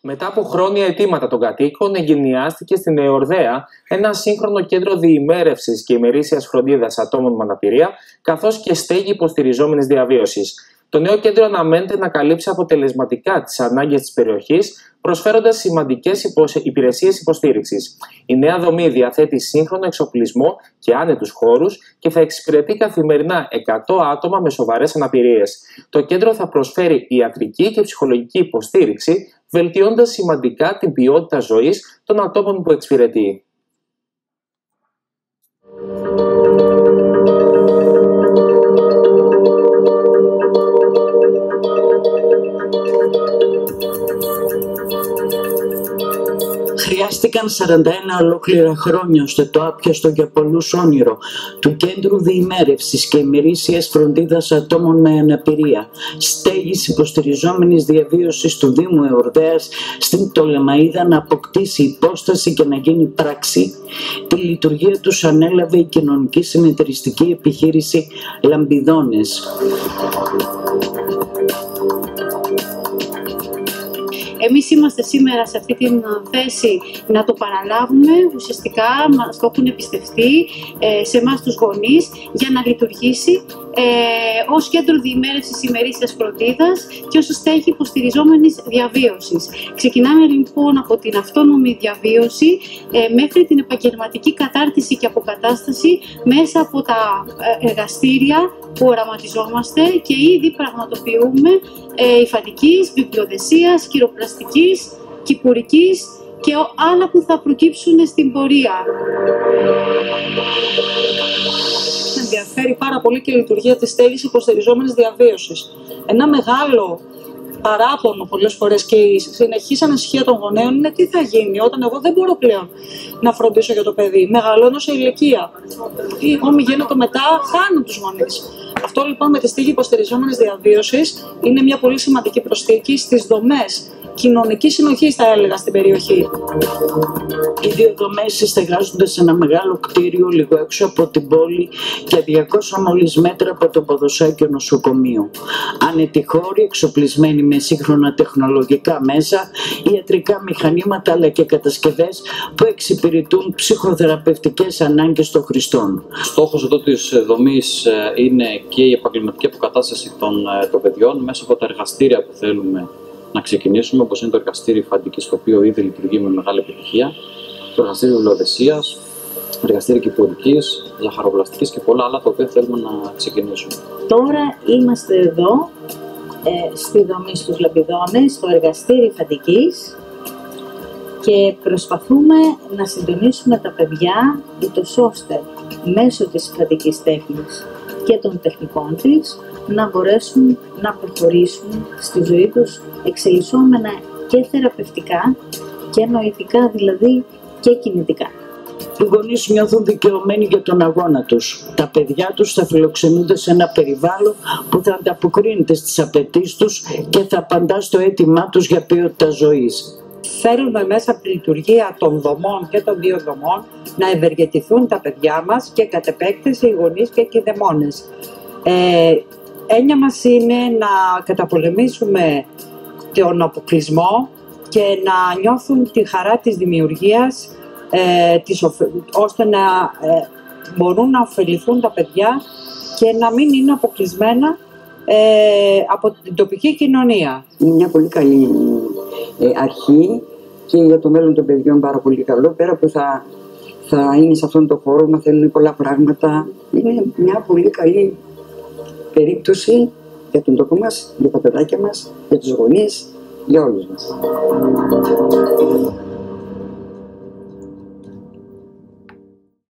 Μετά από χρόνια αιτήματα των κατοίκων, εγκαινιάστηκε στην Εορδαία ένα σύγχρονο κέντρο διημέρευσης και ημερήσιας φροντίδας ατόμων με αναπηρία, καθώς και στέγη υποστηριζόμενης διαβίωσης. Το νέο κέντρο αναμένεται να καλύψει αποτελεσματικά τις ανάγκες της περιοχής, προσφέροντας σημαντικές υπηρεσίες υποστήριξης. Η νέα δομή διαθέτει σύγχρονο εξοπλισμό και άνετους χώρους και θα εξυπηρετεί καθημερινά 100 άτομα με σοβαρές αναπηρίες. Το κέντρο θα προσφέρει ιατρική και ψυχολογική υποστήριξη, βελτιώντας σημαντικά την ποιότητα ζωής των ατόμων που εξυπηρετεί. Χρειάστηκαν 41 ολόκληρα χρόνια ώστε το άπιαστο για πολλούς όνειρο του Κέντρου Διημέρευσης και ημερήσιας φροντίδας ατόμων με αναπηρία, στέγης υποστηριζόμενης διαβίωσης του Δήμου Εορδαίας στην Πτολεμαΐδα να αποκτήσει υπόσταση και να γίνει πράξη. Τη λειτουργία τους ανέλαβε η κοινωνική συνεταιριστική επιχείρηση Λαμπιδόνες. Εμείς είμαστε σήμερα σε αυτή τη θέση να το παραλάβουμε, ουσιαστικά μας το έχουν εμπιστευτεί σε εμάς τους γονείς για να λειτουργήσει ως κέντρο διημέρευσης ημερήσιας φροντίδας και ως στέγη υποστηριζόμενης διαβίωσης. Ξεκινάμε λοιπόν από την αυτόνομη διαβίωση μέχρι την επαγγελματική κατάρτιση και αποκατάσταση μέσα από τα εργαστήρια που οραματιζόμαστε και ήδη πραγματοποιούμε υφαντικής, βιβλιοδεσίας, κυροπλαστικής, κυπουρικής και άλλα που θα προκύψουν στην πορεία. Ενδιαφέρει πάρα πολύ και η λειτουργία της στέγης υποστηριζόμενης διαβίωσης. Ένα μεγάλο παράπονο πολλές φορές και η συνεχής ανησυχία των γονέων είναι τι θα γίνει όταν εγώ δεν μπορώ πλέον να φροντίσω για το παιδί. Μεγαλώνω σε ηλικία. Οι γονείς γέννητο μετά χάνουν τους γονείς. Αυτό λοιπόν με τη στέγη υποστηριζόμενης διαβίωσης είναι μια πολύ σημαντική προσθήκη στις δομές κοινωνική συνοχή, θα έλεγα, στην περιοχή. Οι δύο δομές συστεγάζονται σε ένα μεγάλο κτίριο λίγο έξω από την πόλη και 200 μόλις μέτρα από το ποδοσφαίριο νοσοκομείο. Άνετοι χώροι εξοπλισμένοι με σύγχρονα τεχνολογικά μέσα, ιατρικά μηχανήματα αλλά και κατασκευές που εξυπηρετούν ψυχοθεραπευτικές ανάγκες των χρηστών. Στόχος εδώ της δομής είναι και η επαγγελματική αποκατάσταση των παιδιών μέσα από τα εργαστήρια που θέλουμε να ξεκινήσουμε, όπως είναι το εργαστήριο υφαντικής, το οποίο ήδη λειτουργεί με μεγάλη επιτυχία, το εργαστήριο βιβλιοδεσίας, εργαστήριο κυπουρικής, ζαχαροπλαστικής και πολλά άλλα τα οποία θέλουμε να ξεκινήσουμε. Τώρα είμαστε εδώ στη δομή στους Λαμπιδόνες, στο εργαστήριο υφαντικής και προσπαθούμε να συντονίσουμε τα παιδιά ούτως ώστε μέσω της υφαντικής τέχνης και των τεχνικών της να μπορέσουν να προχωρήσουν στη ζωή τους εξελισσόμενα και θεραπευτικά και νοητικά, δηλαδή και κινητικά. Οι γονείς νιώθουν δικαιωμένοι για τον αγώνα τους. Τα παιδιά τους θα φιλοξενούνται σε ένα περιβάλλον που θα ανταποκρίνεται στις απαιτήσεις τους και θα απαντά στο αίτημά τους για ποιότητα ζωής. Θέλουμε μέσα από τη λειτουργία των δομών και των δύο δομών να ευεργετηθούν τα παιδιά μας και κατ' επέκταση οι γονείς και οι κηδεμόνες. Έννοια μας είναι να καταπολεμήσουμε τον αποκλεισμό και να νιώθουν τη χαρά της δημιουργίας ώστε να μπορούν να ωφεληθούν τα παιδιά και να μην είναι αποκλεισμένα από την τοπική κοινωνία. Είναι μια πολύ καλή αρχή και για το μέλλον των παιδιών πάρα πολύ καλό. Πέρα που θα είναι σε αυτόν τον χώρο, μαθαίνουν πολλά πράγματα. Είναι μια πολύ καλή περίπτωση για τον τόπο μας, για τα παιδάκια μας, για τους γονείς, για όλους μας.